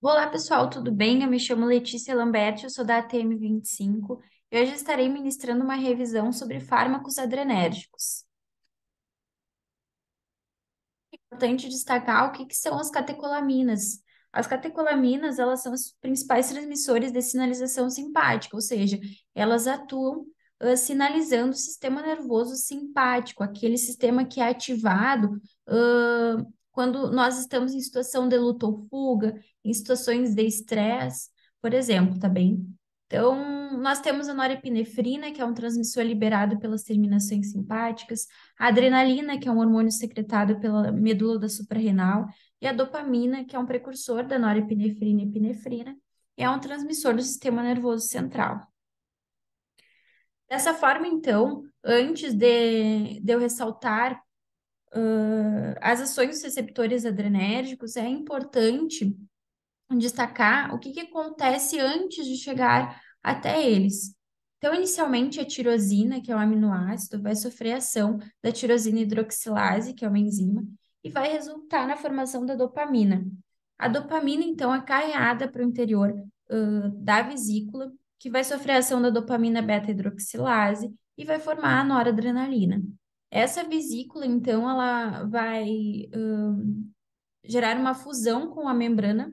Olá, pessoal, tudo bem? Eu me chamo Letícia Lambert, eu sou da ATM 25 e hoje estarei ministrando uma revisão sobre fármacos adrenérgicos. É importante destacar o que são as catecolaminas. As catecolaminas, elas são os principais transmissores de sinalização simpática, ou seja, elas atuam sinalizando o sistema nervoso simpático, aquele sistema que é ativado quando nós estamos em situação de luta ou fuga, em situações de estresse, por exemplo, tá bem? Então, nós temos a norepinefrina, que é um transmissor liberado pelas terminações simpáticas, a adrenalina, que é um hormônio secretado pela medula da suprarrenal, e a dopamina, que é um precursor da norepinefrina e epinefrina, e é um transmissor do sistema nervoso central. Dessa forma, então, antes de eu ressaltar as ações dos receptores adrenérgicos, é importante destacar o que acontece antes de chegar até eles. Então, inicialmente, a tirosina, que é um aminoácido, vai sofrer ação da tirosina hidroxilase, que é uma enzima, e vai resultar na formação da dopamina. A dopamina, então, é carreada para o interior, da vesícula, que vai sofrer a ação da dopamina beta-hidroxilase e vai formar a noradrenalina. Essa vesícula, então, ela vai, gerar uma fusão com a membrana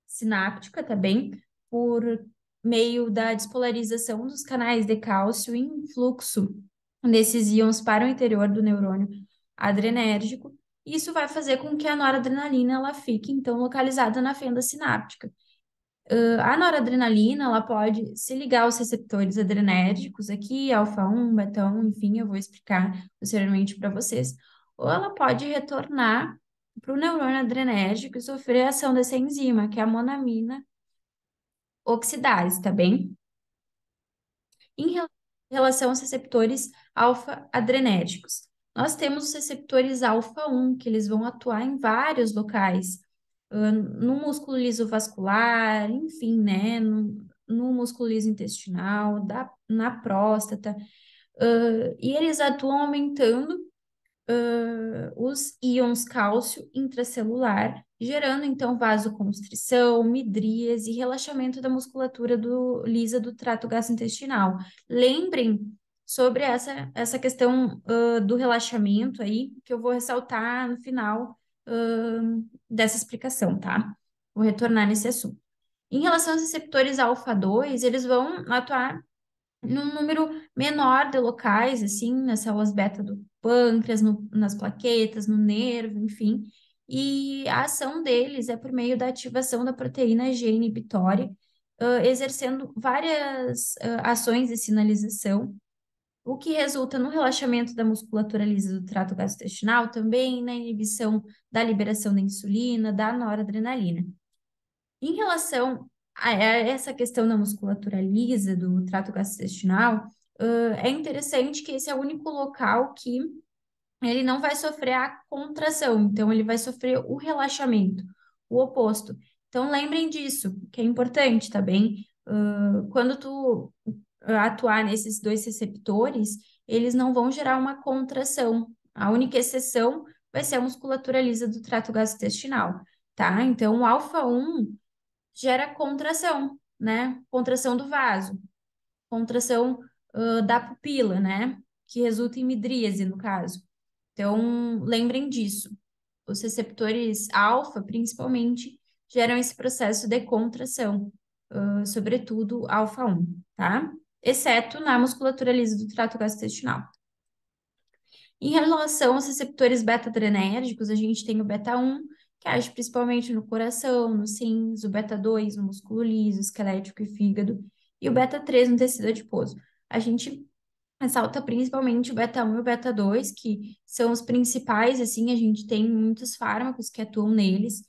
sináptica também, por meio da despolarização dos canais de cálcio e influxo desses íons para o interior do neurônio adrenérgico. Isso vai fazer com que a noradrenalina ela fique, então, localizada na fenda sináptica. A noradrenalina, ela pode se ligar aos receptores adrenérgicos aqui, alfa-1, beta-1, enfim, eu vou explicar posteriormente para vocês. Ou ela pode retornar para o neurônio adrenérgico e sofrer a ação dessa enzima, que é a monamina oxidase, tá bem? Em relação aos receptores alfa-adrenérgicos, nós temos os receptores alfa-1, que eles vão atuar em vários locais, no músculo liso vascular, enfim, né, no músculo liso intestinal, na próstata, e eles atuam aumentando os íons cálcio intracelular, gerando então vasoconstrição, midríase e relaxamento da musculatura lisa do trato gastrointestinal. Lembrem sobre essa questão do relaxamento aí, que eu vou ressaltar no final dessa explicação, tá? Vou retornar nesse assunto. Em relação aos receptores alfa-2, eles vão atuar num número menor de locais, assim, nas células beta do pâncreas, nas plaquetas, no nervo, enfim. E a ação deles é por meio da ativação da proteína G inibitória, exercendo várias ações de sinalização, o que resulta no relaxamento da musculatura lisa do trato gastrointestinal, também na inibição da liberação da insulina, da noradrenalina. Em relação a essa questão da musculatura lisa, do trato gastrointestinal, é interessante que esse é o único local que ele não vai sofrer a contração, então ele vai sofrer o relaxamento, o oposto. Então lembrem disso, que é importante, tá bem? Quando tu atuar nesses dois receptores, eles não vão gerar uma contração. A única exceção vai ser a musculatura lisa do trato gastrointestinal, tá? Então, o alfa-1 gera contração, né? Contração do vaso, contração da pupila, né? Que resulta em midríase, no caso. Então, lembrem disso. Os receptores alfa, principalmente, geram esse processo de contração, sobretudo alfa-1, tá? Exceto na musculatura lisa do trato gastrointestinal. Em relação aos receptores beta-adrenérgicos, a gente tem o beta-1, que age principalmente no coração, nos rins, o beta-2 no músculo liso, esquelético e fígado, e o beta-3 no tecido adiposo. A gente ressalta principalmente o beta-1 e o beta-2, que são os principais, assim, a gente tem muitos fármacos que atuam neles,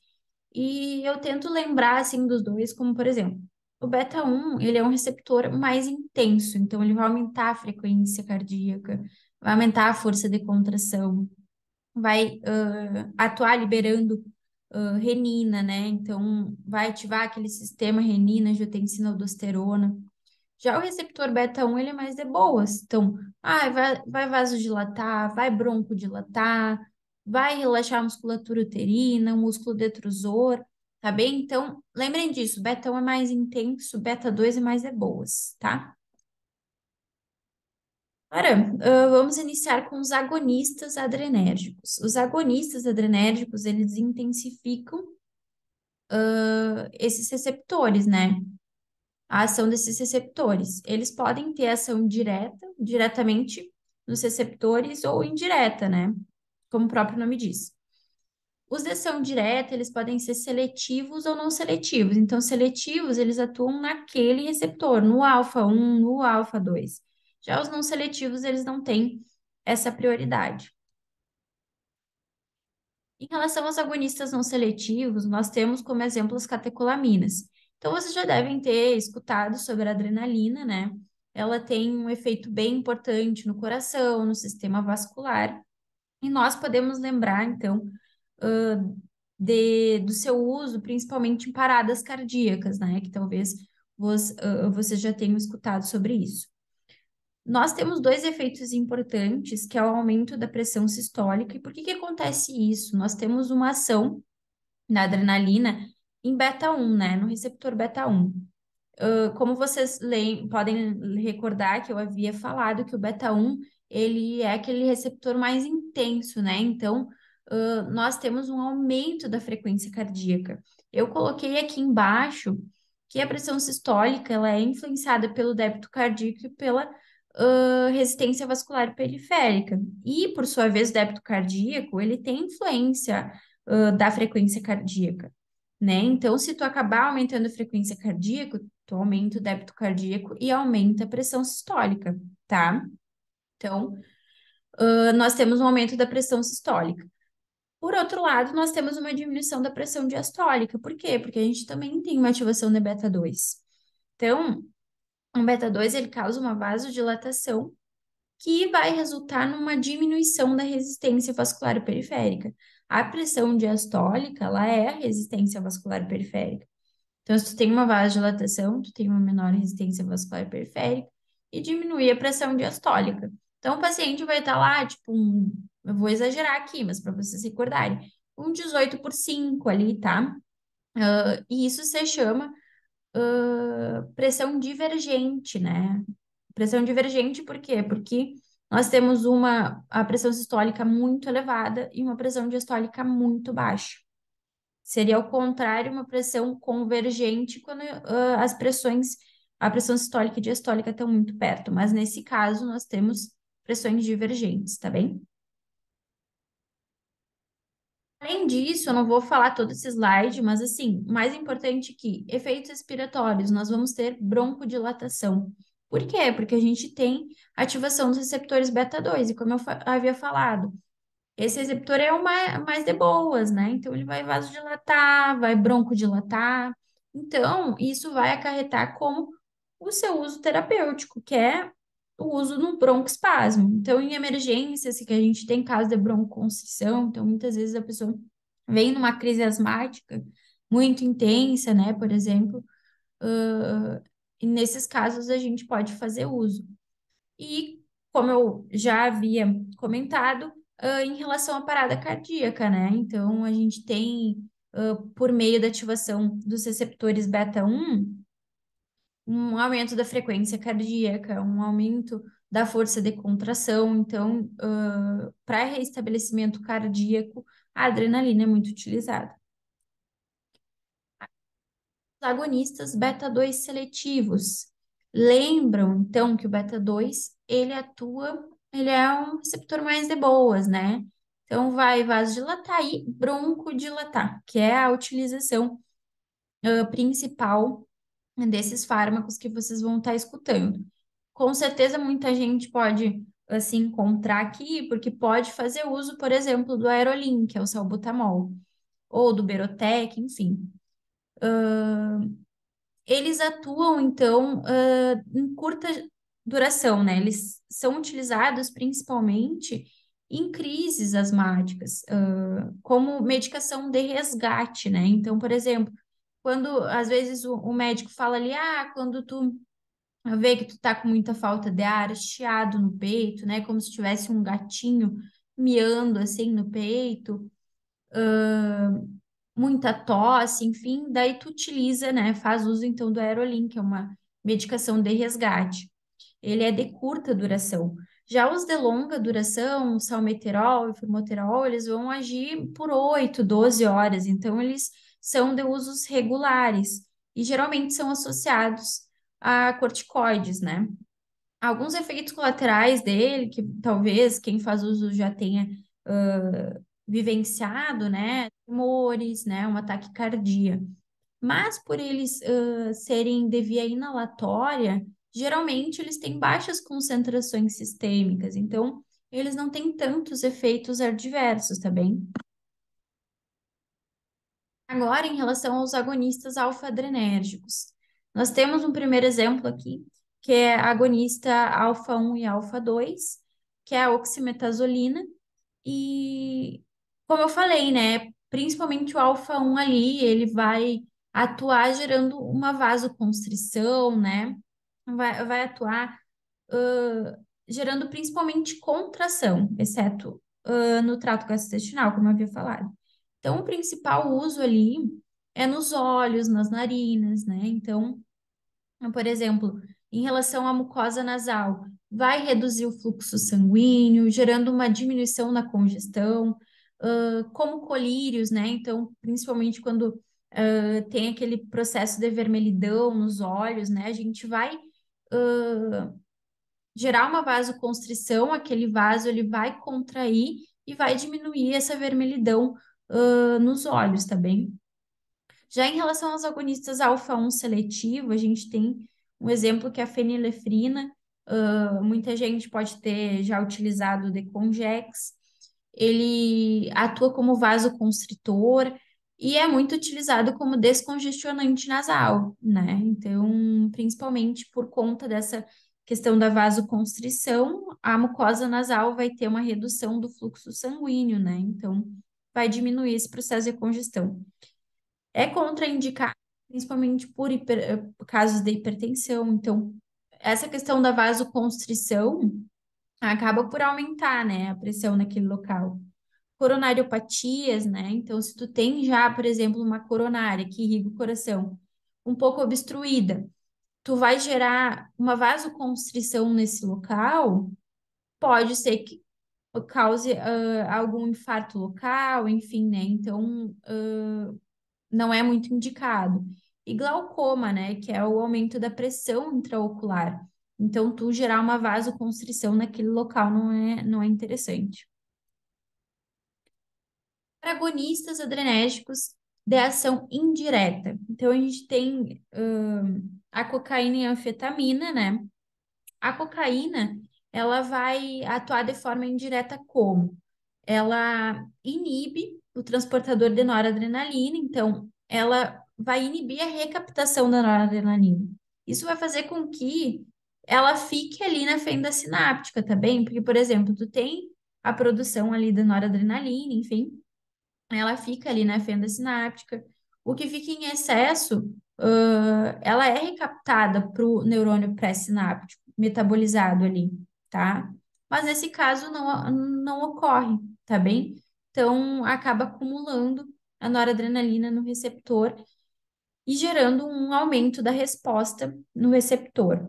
e eu tento lembrar, assim, dos dois, como, por exemplo, o beta-1, ele é um receptor mais intenso, então ele vai aumentar a frequência cardíaca, vai aumentar a força de contração, vai atuar liberando renina, né? Então, vai ativar aquele sistema renina, angiotensina, aldosterona. Já o receptor beta-1, ele é mais de boas. Então, vai vasodilatar, vai broncodilatar, vai relaxar a musculatura uterina, o músculo detrusor. tá bem? Então, lembrem disso, beta 1 é mais intenso, beta 2 é mais de boas, tá? Agora, vamos iniciar com os agonistas adrenérgicos. Os agonistas adrenérgicos, eles intensificam esses receptores, né? A ação desses receptores. Eles podem ter ação direta, diretamente nos receptores ou indireta, né? Como o próprio nome diz. Os de ação direta, eles podem ser seletivos ou não seletivos. Então, seletivos, eles atuam naquele receptor, no alfa 1, no alfa 2. Já os não seletivos, eles não têm essa prioridade. Em relação aos agonistas não seletivos, nós temos como exemplo as catecolaminas. Então, vocês já devem ter escutado sobre a adrenalina, né? Ela tem um efeito bem importante no coração, no sistema vascular. E nós podemos lembrar, então, do seu uso, principalmente em paradas cardíacas, né? Que talvez vocês já tenham escutado sobre isso. Nós temos dois efeitos importantes, que é o aumento da pressão sistólica. E por que que acontece isso? Nós temos uma ação da adrenalina em beta 1, né? No receptor beta 1. Como vocês podem recordar que eu havia falado que o beta 1, ele é aquele receptor mais intenso, né? Então, nós temos um aumento da frequência cardíaca. Eu coloquei aqui embaixo que a pressão sistólica, ela é influenciada pelo débito cardíaco e pela resistência vascular periférica. E, por sua vez, o débito cardíaco, ele tem influência, da frequência cardíaca, né? Então, se tu acabar aumentando a frequência cardíaca, tu aumenta o débito cardíaco e aumenta a pressão sistólica, tá? Então, nós temos um aumento da pressão sistólica. Por outro lado, nós temos uma diminuição da pressão diastólica. Por quê? Porque a gente também tem uma ativação da beta 2. Então, o beta 2 ele causa uma vasodilatação que vai resultar numa diminuição da resistência vascular periférica. A pressão diastólica, ela é a resistência vascular periférica. Então, se tu tem uma vasodilatação, tu tem uma menor resistência vascular periférica e diminui a pressão diastólica. Então, o paciente vai estar lá, tipo, eu vou exagerar aqui, mas para vocês recordarem, um 18 por 5 ali, tá? E isso se chama pressão divergente, né? Pressão divergente por quê? Porque nós temos a pressão sistólica muito elevada e uma pressão diastólica muito baixa. Seria ao contrário, uma pressão convergente quando a pressão sistólica e diastólica estão muito perto, mas nesse caso nós temos pressões divergentes, tá bem? Além disso, eu não vou falar todo esse slide, mas assim, o mais importante que efeitos respiratórios, nós vamos ter broncodilatação. Por quê? Porque a gente tem ativação dos receptores beta 2, e como eu havia falado, esse receptor é o mais de boas, né? Então, ele vai vasodilatar, vai broncodilatar. Então, isso vai acarretar como o seu uso terapêutico, que é o uso no broncoespasmo. Então, em emergências, que a gente tem caso de broncoconstrição, então, muitas vezes a pessoa vem numa crise asmática muito intensa, né? Por exemplo, e nesses casos a gente pode fazer uso. E, como eu já havia comentado, em relação à parada cardíaca, né? Então, a gente tem, por meio da ativação dos receptores beta 1, um aumento da frequência cardíaca, um aumento da força de contração. Então, para reestabelecimento cardíaco, a adrenalina é muito utilizada. Agonistas beta 2 seletivos. Lembram, então, que o beta 2 ele é um receptor mais de boas, né? Então, vai vasodilatar e broncodilatar, que é a utilização principal desses fármacos que vocês vão estar escutando. Com certeza, muita gente pode se encontrar aqui, porque pode fazer uso, por exemplo, do Aerolin, que é o salbutamol, ou do Berotec, enfim. Eles atuam, então, em curta duração, né? Eles são utilizados principalmente em crises asmáticas, como medicação de resgate, né? Então, por exemplo, quando às vezes o médico fala ali, quando tu vê que tu tá com muita falta de ar, chiado no peito, né? Como se tivesse um gatinho miando assim no peito. muita tosse, enfim, daí tu utiliza, né, faz uso então do Aerolin, que é uma medicação de resgate. Ele é de curta duração. Já os de longa duração, o salmeterol e o formoterol, eles vão agir por 8, 12 horas, então eles são de usos regulares e geralmente são associados a corticoides, né? Alguns efeitos colaterais dele, que talvez quem faz uso já tenha vivenciado, né? Tumores, né? Uma taquicardia. Mas por eles serem de via inalatória, geralmente eles têm baixas concentrações sistêmicas, então eles não têm tantos efeitos adversos, tá bem? Agora, em relação aos agonistas alfa-adrenérgicos, nós temos um primeiro exemplo aqui, que é a agonista alfa-1 e alfa-2, que é a oximetazolina, e como eu falei, né, principalmente o alfa-1 ali, ele vai atuar gerando uma vasoconstrição, né, vai atuar gerando principalmente contração, exceto no trato gastrointestinal, como eu havia falado. Então, o principal uso ali é nos olhos, nas narinas, né? Então, por exemplo, em relação à mucosa nasal, vai reduzir o fluxo sanguíneo, gerando uma diminuição na congestão, como colírios, né? Então, principalmente quando tem aquele processo de vermelhidão nos olhos, né? A gente vai gerar uma vasoconstrição, aquele vaso ele vai contrair e vai diminuir essa vermelhidão, nos olhos, tá bem? Já em relação aos agonistas alfa-1 seletivo, a gente tem um exemplo que é a fenilefrina. Muita gente pode ter já utilizado o Decongex. Ele atua como vasoconstritor e é muito utilizado como descongestionante nasal, né? Então, principalmente por conta dessa questão da vasoconstrição, a mucosa nasal vai ter uma redução do fluxo sanguíneo, né? Então, vai diminuir esse processo de congestão. É contraindicado, principalmente por casos de hipertensão. Então, essa questão da vasoconstrição acaba por aumentar, né, a pressão naquele local. Coronariopatias, né? Então, se tu tem já, por exemplo, uma coronária que irriga o coração, um pouco obstruída, tu vai gerar uma vasoconstrição nesse local, pode ser que cause algum infarto local, enfim, né? Então, não é muito indicado. E glaucoma, né, que é o aumento da pressão intraocular. Então, tu gerar uma vasoconstrição naquele local não é interessante. Agonistas adrenérgicos de ação indireta. Então, a gente tem a cocaína e a anfetamina, né? A cocaína, ela vai atuar de forma indireta como? Ela inibe o transportador de noradrenalina, então ela vai inibir a recaptação da noradrenalina. Isso vai fazer com que ela fique ali na fenda sináptica, tá bem? Porque, por exemplo, tu tem a produção ali da noradrenalina, enfim, ela fica ali na fenda sináptica. O que fica em excesso, ela é recaptada para o neurônio pré-sináptico, metabolizado ali, tá? Mas nesse caso não ocorre, tá bem? Então, acaba acumulando a noradrenalina no receptor e gerando um aumento da resposta no receptor.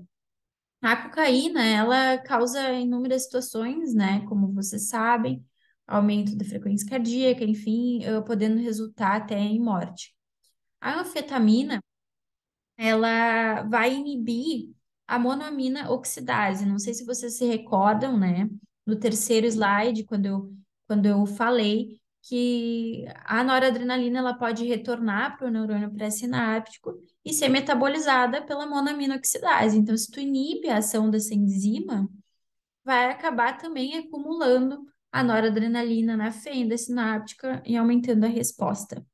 A cocaína, ela causa inúmeras situações, né? Como vocês sabem, aumento da frequência cardíaca, enfim, podendo resultar até em morte. A anfetamina, ela vai inibir a monoamina oxidase. Não sei se vocês se recordam, né? No terceiro slide, quando eu falei que a noradrenalina ela pode retornar para o neurônio pré-sináptico e ser metabolizada pela monoamina oxidase. Então, se tu inibe a ação dessa enzima, vai acabar também acumulando a noradrenalina na fenda sináptica e aumentando a resposta.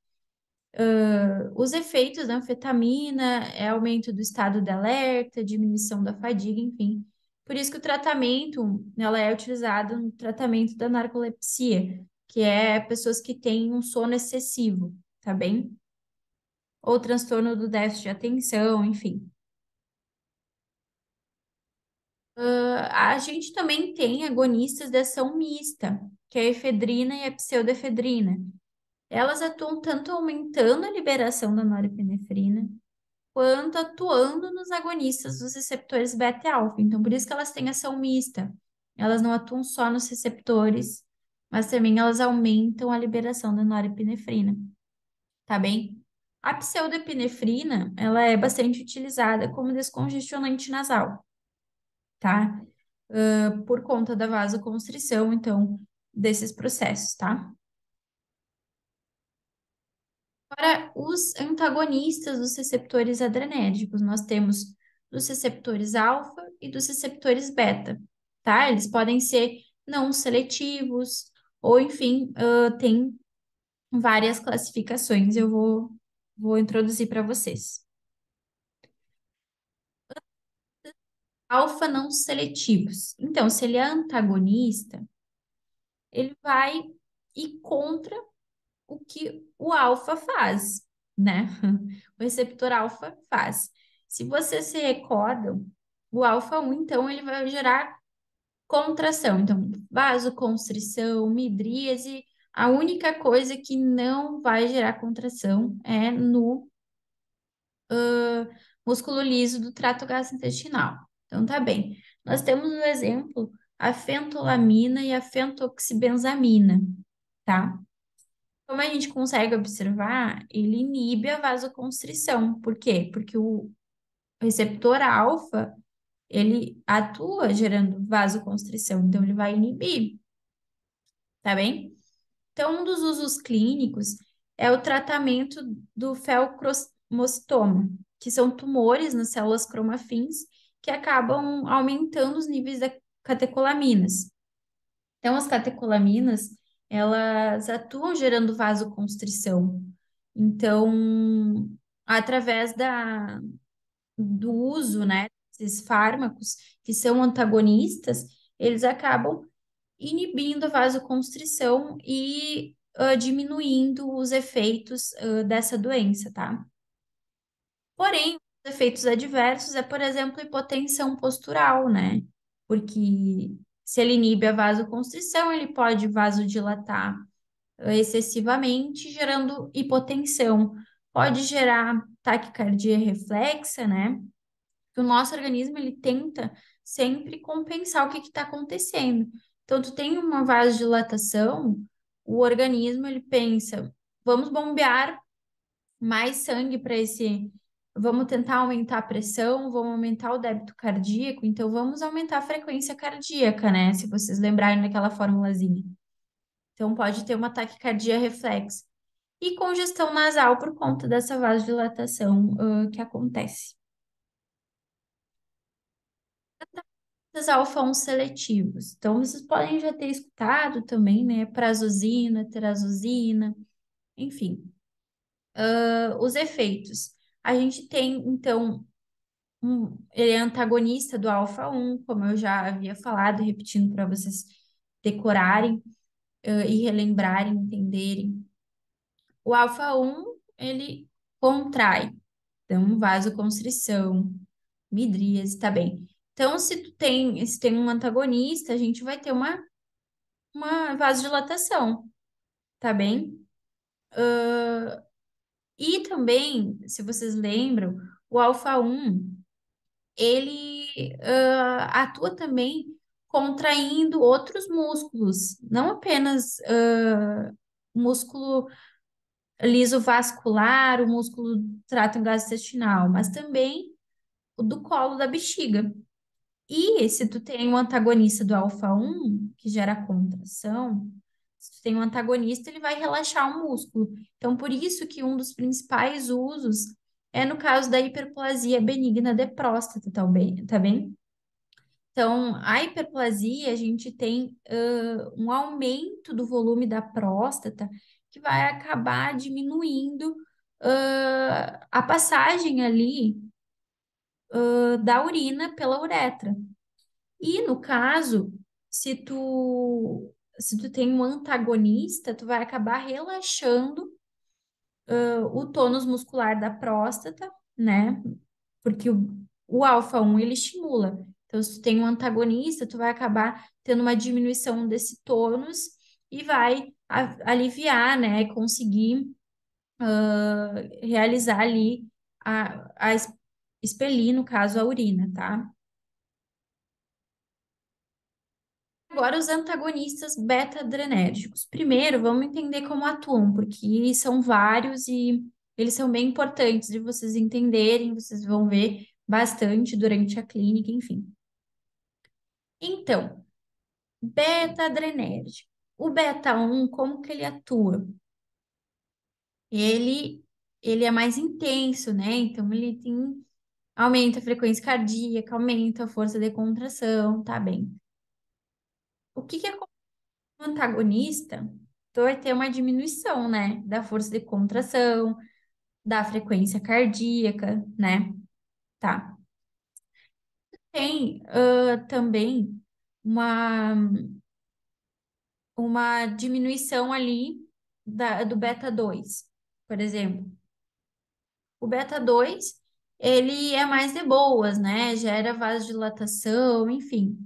Os efeitos da anfetamina é aumento do estado de alerta, diminuição da fadiga, enfim. Por isso que o tratamento, ela é utilizado no tratamento da narcolepsia, que é pessoas que têm um sono excessivo, tá bem? Ou transtorno do déficit de atenção, enfim. A gente também tem agonistas de ação mista, que é a efedrina e a pseudoefedrina. Elas atuam tanto aumentando a liberação da norepinefrina, quanto atuando nos agonistas dos receptores beta e alfa. Então, por isso que elas têm ação mista. Elas não atuam só nos receptores, mas também elas aumentam a liberação da norepinefrina, tá bem? A pseudoepinefrina, ela é bastante utilizada como descongestionante nasal, tá? Por conta da vasoconstrição, então, desses processos, tá? Para os antagonistas dos receptores adrenérgicos, nós temos dos receptores alfa e dos receptores beta, tá? Eles podem ser não seletivos, ou enfim, tem várias classificações. Vou introduzir para vocês. Alfa não seletivos. Então, se ele é antagonista, ele vai ir contra o que o alfa faz, né? O receptor alfa faz. Se vocês se recordam, o alfa 1, então, ele vai gerar contração. Então, vasoconstrição, midríase, a única coisa que não vai gerar contração é no músculo liso do trato gastrointestinal. Então, tá bem. Nós temos no exemplo a fentolamina e a fentoxibenzamina, tá? Como a gente consegue observar, ele inibe a vasoconstrição. Por quê? Porque o receptor alfa, ele atua gerando vasoconstrição, então ele vai inibir, tá bem? Então, um dos usos clínicos é o tratamento do felcromostoma, que são tumores nas células cromafins que acabam aumentando os níveis da catecolaminas. Então, as catecolaminas, elas atuam gerando vasoconstrição. Então, através do uso, né, desses fármacos que são antagonistas, eles acabam inibindo a vasoconstrição e diminuindo os efeitos dessa doença, tá? Porém, os efeitos adversos é, por exemplo, hipotensão postural, né? Porque se ele inibe a vasoconstrição, ele pode vasodilatar excessivamente, gerando hipotensão. Pode gerar taquicardia reflexa, né? Que o nosso organismo ele tenta sempre compensar o que está acontecendo. Então, tu tem uma vasodilatação, o organismo ele pensa, vamos bombear mais sangue para esse, vamos tentar aumentar a pressão, vamos aumentar o débito cardíaco, então vamos aumentar a frequência cardíaca, né? Se vocês lembrarem daquela formulazinha. Então, pode ter uma taquicardia reflexa. E congestão nasal por conta dessa vasodilatação, que acontece. Os alfa-1 seletivos. Então, vocês podem já ter escutado também, né? Prazosina, terazosina, enfim. Os efeitos. A gente tem, então, ele é antagonista do alfa-1, como eu já havia falado, repetindo para vocês decorarem, e relembrarem, entenderem. O alfa-1, ele contrai, então, vasoconstrição, midríase, tá bem. Então, se tem um antagonista, a gente vai ter uma vasodilatação, tá bem? E também, se vocês lembram, o alfa-1, ele atua também contraindo outros músculos, não apenas o músculo lisovascular, o músculo do trato gastrointestinal, mas também o do colo da bexiga. E se tu tem um antagonista do alfa-1, que gera contração, se tu tem um antagonista, ele vai relaxar o músculo. Então, por isso que um dos principais usos é no caso da hiperplasia benigna de próstata, tá bem? Então, a hiperplasia, a gente tem um aumento do volume da próstata que vai acabar diminuindo a passagem ali da urina pela uretra. E no caso, se tu tem um antagonista, tu vai acabar relaxando o tônus muscular da próstata, né? Porque o alfa-1 ele estimula. Então, se tu tem um antagonista, tu vai acabar tendo uma diminuição desse tônus e vai aliviar, né? Conseguir realizar ali expelir, no caso, a urina, tá? Agora, os antagonistas beta-adrenérgicos. Primeiro, vamos entender como atuam, porque são vários e eles são bem importantes de vocês entenderem, vocês vão ver bastante durante a clínica, enfim. Então, beta-adrenérgico. O beta-1, como que ele atua? Ele, ele é mais intenso, né? Então, ele tem, aumenta a frequência cardíaca, aumenta a força de contração, tá bem. O que que acontece no antagonista? Tu vai ter uma diminuição, né? Da força de contração, da frequência cardíaca, né? Tá. Tem também uma, uma diminuição ali do beta 2, por exemplo. O beta 2 ele é mais de boas, né? Gera vasodilatação, enfim.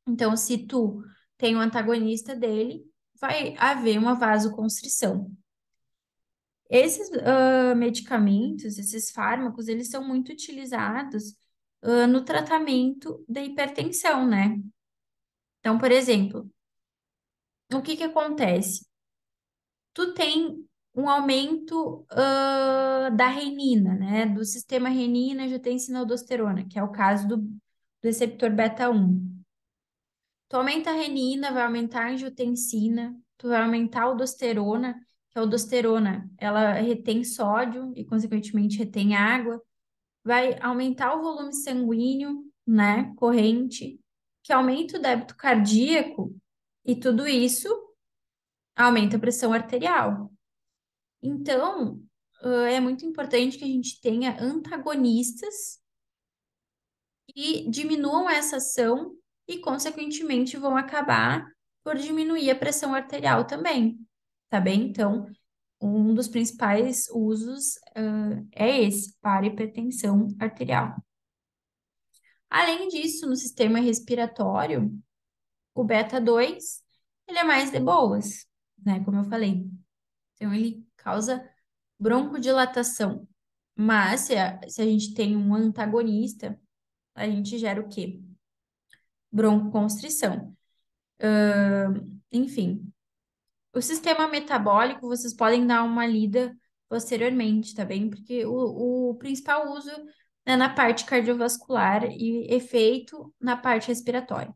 Então, se tu tem um antagonista dele, vai haver uma vasoconstrição. Esses medicamentos, esses fármacos, eles são muito utilizados no tratamento da hipertensão, né? Então, por exemplo, o que que acontece? Tu tem um aumento da renina, né? Do sistema renina-angiotensina-aldosterona, que é o caso do receptor beta 1. Tu aumenta a renina, vai aumentar a angiotensina, tu vai aumentar a aldosterona, que a aldosterona, ela retém sódio e, consequentemente, retém água, vai aumentar o volume sanguíneo, né, corrente, que aumenta o débito cardíaco, e tudo isso aumenta a pressão arterial. Então, é muito importante que a gente tenha antagonistas que diminuam essa ação e, consequentemente, vão acabar por diminuir a pressão arterial também, tá bem? Então, um dos principais usos, é esse, para hipertensão arterial. Além disso, no sistema respiratório, o beta 2 ele é mais de boas, né? Como eu falei. Então, ele causa broncodilatação. Mas, se a gente tem um antagonista, a gente gera o quê? Broncoconstrição. Enfim, o sistema metabólico, vocês podem dar uma lida posteriormente, tá bem? Porque o principal uso é na parte cardiovascular e efeito na parte respiratória.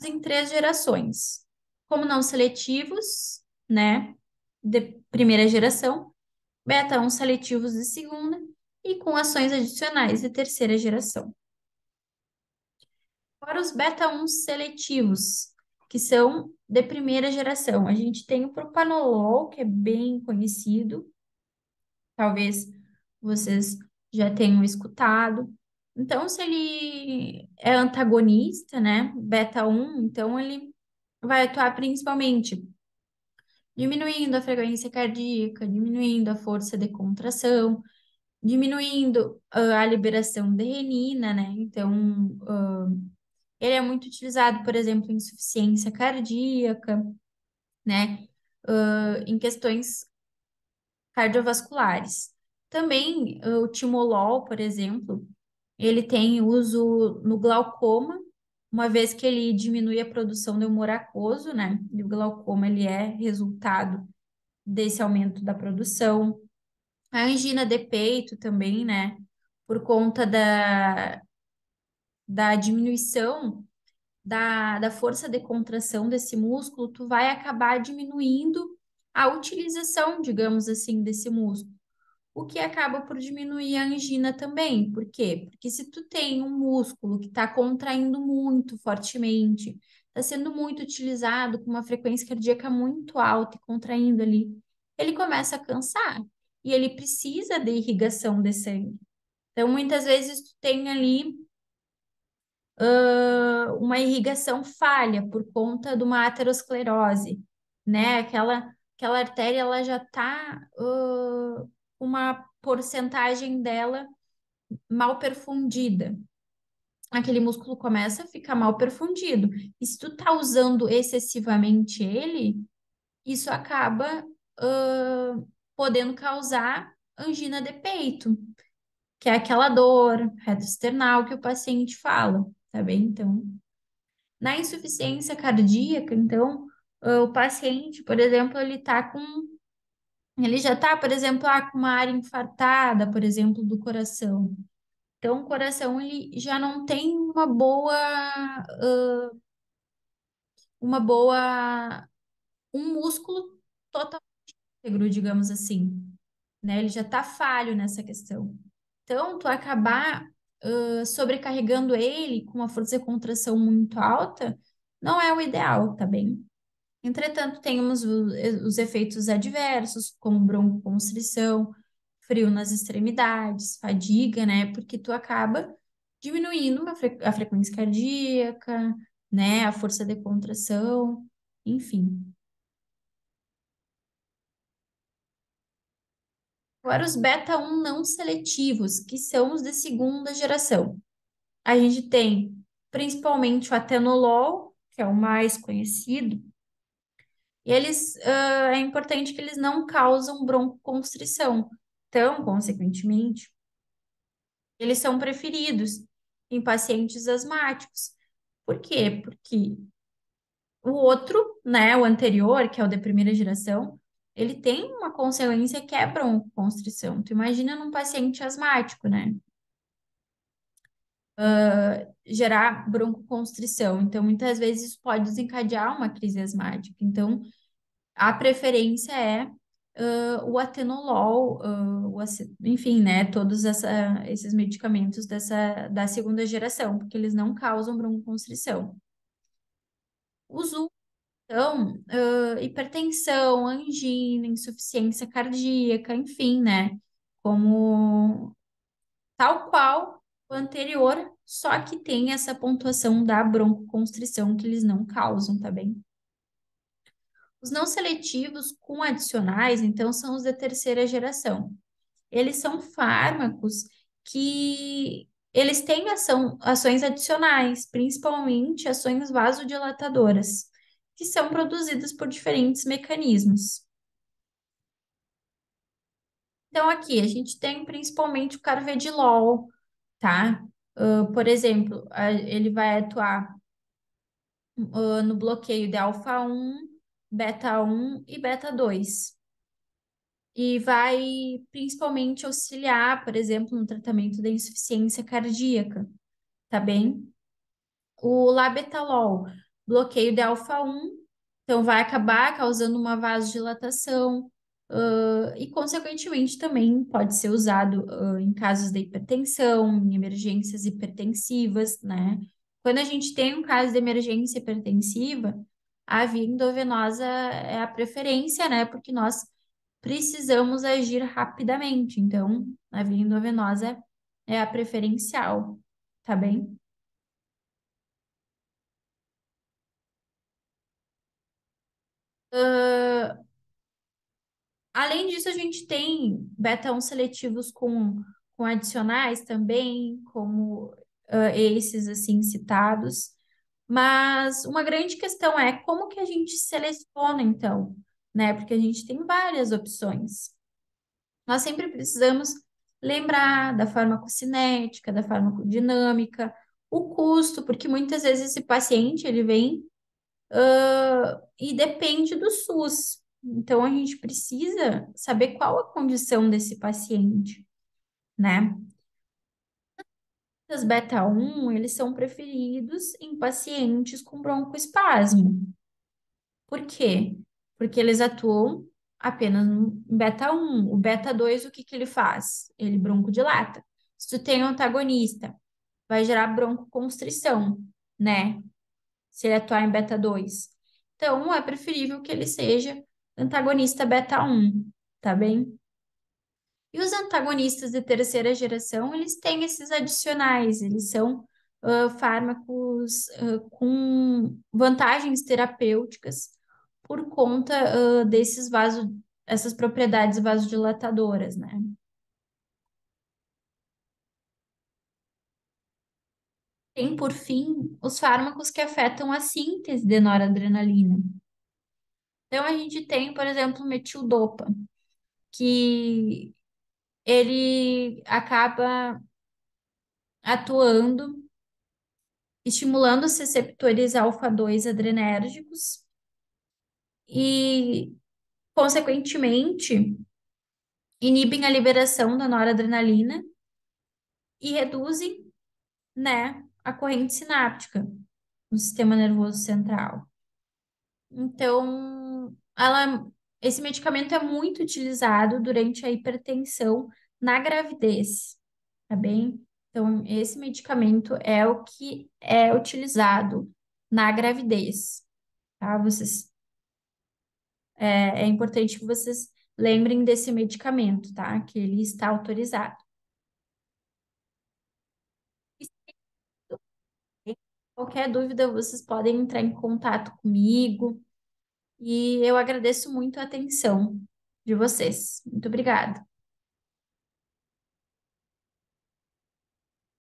Em 3 gerações. Como não seletivos, né? De primeira geração, beta 1 seletivos de segunda e com ações adicionais de terceira geração. Para os beta 1 seletivos, que são de primeira geração, a gente tem o propanolol, que é bem conhecido, talvez vocês já tenham escutado. Então, se ele é antagonista, né, beta 1, então ele vai atuar principalmente diminuindo a frequência cardíaca, diminuindo a força de contração, diminuindo a liberação de renina, né? Então, ele é muito utilizado, por exemplo, em insuficiência cardíaca, né? Em questões cardiovasculares. Também o timolol, por exemplo, ele tem uso no glaucoma, uma vez que ele diminui a produção de humor aquoso, né? E o glaucoma ele é resultado desse aumento da produção. A angina de peito também, né? Por conta da diminuição da força de contração desse músculo, tu vai acabar diminuindo a utilização, digamos assim, desse músculo, o que acaba por diminuir a angina também. Por quê? Porque se tu tem um músculo que está contraindo muito fortemente, está sendo muito utilizado com uma frequência cardíaca muito alta e contraindo ali, ele começa a cansar e ele precisa de irrigação de sangue. Então, muitas vezes tu tem ali uma irrigação falha por conta de uma aterosclerose, né? Aquela artéria ela já está uma porcentagem dela mal perfundida. aquele músculo começa a ficar mal perfundido. E se tu tá usando excessivamente ele, isso acaba, ãh, podendo causar angina de peito, que é aquela dor retroesternal que o paciente fala, tá bem? Então, na insuficiência cardíaca, então, o paciente, por exemplo, ele já tá, por exemplo, com uma área infartada, por exemplo, do coração. Então, o coração, ele já não tem uma boa, um músculo total íntegro, digamos assim, né? Ele já tá falho nessa questão. Então, tu acabar sobrecarregando ele com uma força de contração muito alta, não é o ideal, tá bem? Entretanto, temos os efeitos adversos, como broncoconstrição, frio nas extremidades, fadiga, né? Porque tu acaba diminuindo a frequência cardíaca, né? A força de contração, enfim. Agora, os beta-1 não seletivos, que são os de segunda geração. A gente tem principalmente o atenolol, que é o mais conhecido, e é importante que eles não causam broncoconstrição. Então, consequentemente, eles são preferidos em pacientes asmáticos. Por quê? Porque o outro, né, o anterior, que é o de primeira geração, ele tem uma consequência que é broncoconstrição. Tu imagina num paciente asmático, né? Gerar broncoconstrição. Então, muitas vezes isso pode desencadear uma crise asmática. Então, a preferência é o atenolol, enfim, né, esses medicamentos da segunda geração, porque eles não causam broncoconstrição. Os últimos, então, hipertensão, angina, insuficiência cardíaca, enfim, né, como tal qual o anterior, só que tem essa pontuação da broncoconstrição que eles não causam, tá bem? Os não seletivos com adicionais, então, são os da terceira geração. Eles são fármacos que eles têm ações adicionais, principalmente ações vasodilatadoras, que são produzidas por diferentes mecanismos. Então, aqui a gente tem principalmente o carvedilol, tá? Por exemplo, ele vai atuar no bloqueio de alfa-1, beta-1 e beta-2. E vai principalmente auxiliar, por exemplo, no tratamento da insuficiência cardíaca, tá bem? O labetalol, bloqueio de alfa-1, então vai acabar causando uma vasodilatação, e, consequentemente, também pode ser usado, em casos de hipertensão, em emergências hipertensivas, né? Quando a gente tem um caso de emergência hipertensiva, a via endovenosa é a preferência, né? Porque nós precisamos agir rapidamente. Então, a via endovenosa é a preferencial, tá bem? Além disso, a gente tem beta-1 seletivos com adicionais também, como esses assim citados. Mas uma grande questão é como que a gente seleciona, então, né? Porque a gente tem várias opções. Nós sempre precisamos lembrar da farmacocinética, da farmacodinâmica, o custo, porque muitas vezes esse paciente ele vem e depende do SUS. Então, a gente precisa saber qual a condição desse paciente, né? Os beta-1, eles são preferidos em pacientes com broncoespasmo. Por quê? Porque eles atuam apenas no beta-1. O beta-2, o que que ele faz? Ele broncodilata. Se tu tem um antagonista, vai gerar broncoconstrição, né? Se ele atuar em beta-2. Então, é preferível que ele seja antagonista beta-1, tá bem? E os antagonistas de terceira geração, eles têm esses adicionais, eles são fármacos com vantagens terapêuticas por conta essas propriedades vasodilatadoras, né? Tem, por fim, os fármacos que afetam a síntese de noradrenalina. Então, a gente tem, por exemplo, o metildopa, que ele acaba atuando, estimulando os receptores alfa-2 adrenérgicos e, consequentemente, inibem a liberação da noradrenalina e reduzem, né, a corrente sináptica no sistema nervoso central. Então, esse medicamento é muito utilizado durante a hipertensão na gravidez, tá bem? Então, esse medicamento é o que é utilizado na gravidez, tá? É importante que vocês lembrem desse medicamento, tá? Que ele está autorizado. E se qualquer dúvida, vocês podem entrar em contato comigo e eu agradeço muito a atenção de vocês. Muito obrigada.